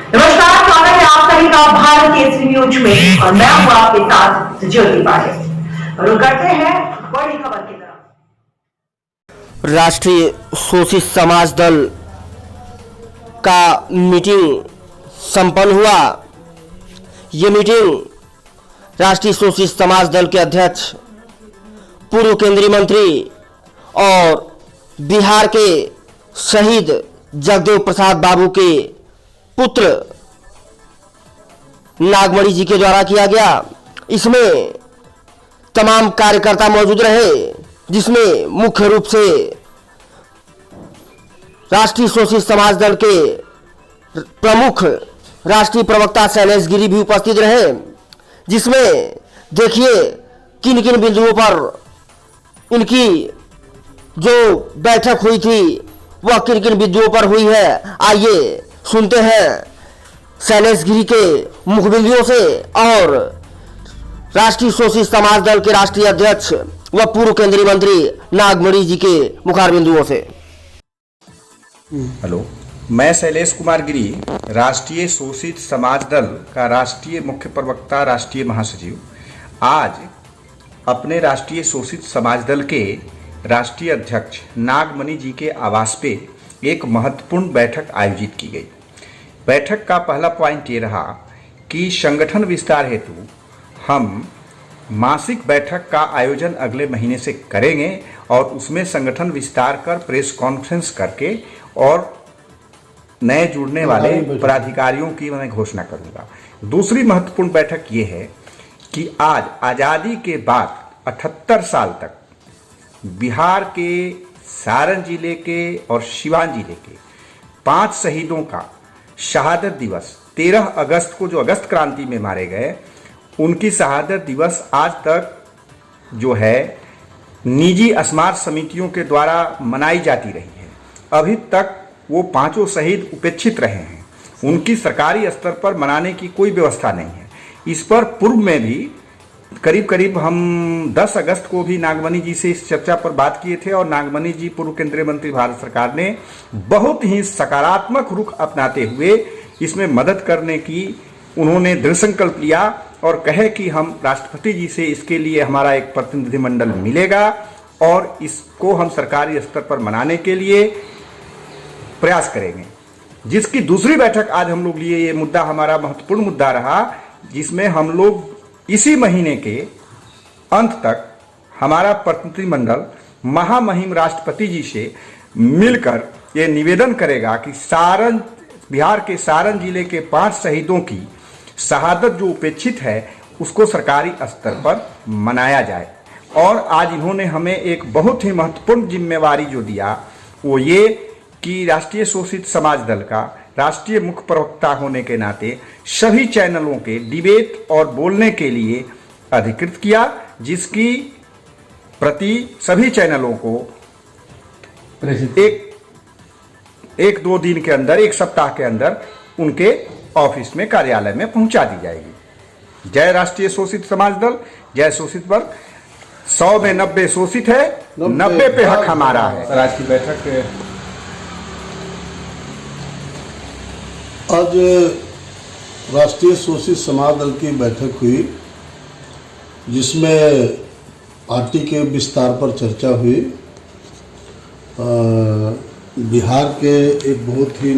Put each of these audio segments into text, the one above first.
नमस्कार, स्वागत है आप सभी का भारत केसरी न्यूज में और मैं हूं आपके साथ ज्योति पाटिल। रुक करते हैं बड़ी खबर की तरफ। राष्ट्रीय शोषित समाज दल का मीटिंग संपन्न हुआ। ये मीटिंग राष्ट्रीय शोषित समाज दल के अध्यक्ष, पूर्व केंद्रीय मंत्री और बिहार के शहीद जगदेव प्रसाद बाबू के पुत्र नागमणि जी के द्वारा किया गया। इसमें तमाम कार्यकर्ता मौजूद रहे, जिसमें मुख्य रूप से राष्ट्रीय शोषित समाज दल के प्रमुख राष्ट्रीय प्रवक्ता शैलेश गिरी भी उपस्थित रहे। जिसमें देखिए किन किन बिंदुओं पर इनकी जो बैठक हुई थी वह किन किन बिंदुओं पर हुई है। आइए सुनते हैं शैलेश गिरी के मुख्य बिंदुओं से और राष्ट्रीय शोषित समाज दल के राष्ट्रीय अध्यक्ष व पूर्व केंद्रीय मंत्री नागमणि जी के मुखार बिंदुओं से। हेलो, मैं शैलेश कुमार गिरी, राष्ट्रीय शोषित समाज दल का राष्ट्रीय मुख्य प्रवक्ता, राष्ट्रीय महासचिव, आज अपने राष्ट्रीय शोषित समाज दल के राष्ट्रीय अध्यक्ष नागमणि जी के आवास पे एक महत्वपूर्ण बैठक आयोजित की गई। बैठक का पहला पॉइंट ये रहा कि संगठन विस्तार हेतु हम मासिक बैठक का आयोजन अगले महीने से करेंगे और उसमें संगठन विस्तार कर प्रेस कॉन्फ्रेंस करके और नए जुड़ने वाले पदाधिकारियों की मैं घोषणा करूंगा। दूसरी महत्वपूर्ण बैठक ये है कि आज आज़ादी के बाद 78 साल तक बिहार के सारण जिले के और सिवान जिले के 5 शहीदों का शहादत दिवस 13 अगस्त को, जो अगस्त क्रांति में मारे गए, उनकी शहादत दिवस आज तक जो है निजी स्मारक समितियों के द्वारा मनाई जाती रही है। अभी तक वो 5 शहीद उपेक्षित रहे हैं, उनकी सरकारी स्तर पर मनाने की कोई व्यवस्था नहीं है। इस पर पूर्व में भी करीब हम 10 अगस्त को भी नागमणि जी से इस चर्चा पर बात किए थे और नागमणि जी पूर्व केंद्रीय मंत्री भारत सरकार ने बहुत ही सकारात्मक रुख अपनाते हुए इसमें मदद करने की उन्होंने दृढ़ संकल्प लिया और कहे कि हम राष्ट्रपति जी से इसके लिए हमारा एक प्रतिनिधिमंडल मिलेगा और इसको हम सरकारी स्तर पर मनाने के लिए प्रयास करेंगे। जिसकी दूसरी बैठक आज हम लोग लिए, ये मुद्दा हमारा महत्वपूर्ण मुद्दा रहा, जिसमें हम लोग इसी महीने के अंत तक हमारा प्रतिनिधिमंडल महामहिम राष्ट्रपति जी से मिलकर ये निवेदन करेगा कि बिहार के सारण जिले के 5 शहीदों की शहादत जो उपेक्षित है उसको सरकारी स्तर पर मनाया जाए। और आज इन्होंने हमें एक बहुत ही महत्वपूर्ण जिम्मेवारी जो दिया वो ये कि राष्ट्रीय शोषित समाज दल का राष्ट्रीय मुख्य प्रवक्ता होने के नाते सभी चैनलों के डिबेट और बोलने के लिए अधिकृत किया, जिसकी प्रति सभी चैनलों को एक 2 दिन के अंदर, 1 सप्ताह के अंदर उनके ऑफिस में, कार्यालय में पहुंचा दी जाएगी। जय राष्ट्रीय शोषित समाज दल, जय शोषित वर्ग। 100 में 90 शोषित है, 90 पे हक हमारा है। सर, आज की बैठक आज राष्ट्रीय शोषित समाज दल की बैठक हुई, जिसमें पार्टी के विस्तार पर चर्चा हुई। बिहार के एक बहुत ही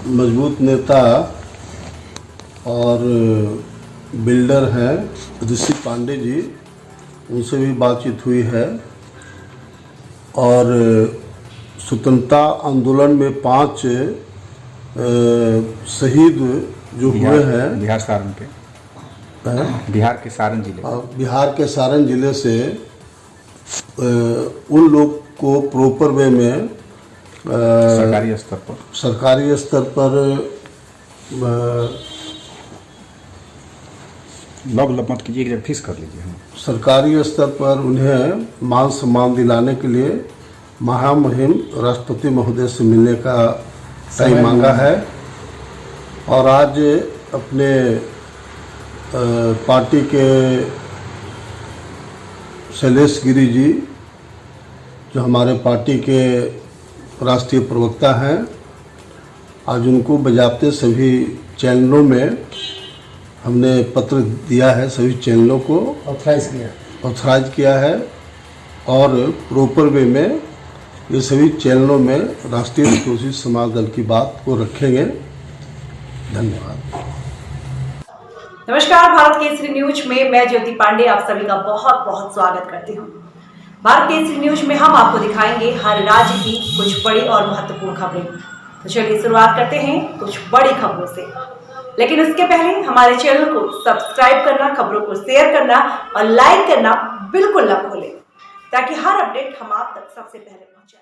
मजबूत नेता और बिल्डर हैं ऋषि पांडे जी, उनसे भी बातचीत हुई है। और स्वतंत्रता आंदोलन में 5 शहीद जो हुए हैं बिहार सारण के, बिहार के सारण जिले, बिहार के सारण जिले से उन लोग को प्रॉपर वे में सरकारी स्तर पर मत कीजिए, फिक्स कर लीजिए। सरकारी स्तर पर उन्हें मान सम्मान दिलाने के लिए महामहिम राष्ट्रपति महोदय से मिलने का टाइम मांगा है। और आज अपने पार्टी के शैलेश गिरी जी जो हमारे पार्टी के राष्ट्रीय प्रवक्ता हैं, आज उनको बजाते सभी चैनलों में हमने पत्र दिया है, सभी चैनलों को ऑथराइज किया है और प्रॉपर वे में ये सभी चैनलों में राष्ट्रीय शोषित समाज दल की बात को रखेंगे। धन्यवाद। नमस्कार, भारत केसरी न्यूज में मैं ज्योति पांडे आप सभी का बहुत बहुत स्वागत करती हूँ। भारत केसरी न्यूज में हम आपको दिखाएंगे हर राज्य की कुछ बड़ी और महत्वपूर्ण खबरें। तो चलिए शुरुआत करते हैं कुछ बड़ी खबरों से, लेकिन उसके पहले हमारे चैनल को सब्सक्राइब करना, खबरों को शेयर करना और लाइक करना बिल्कुल न भूलें, ताकि हर अपडेट हम आप तक सबसे पहले पहुंचे।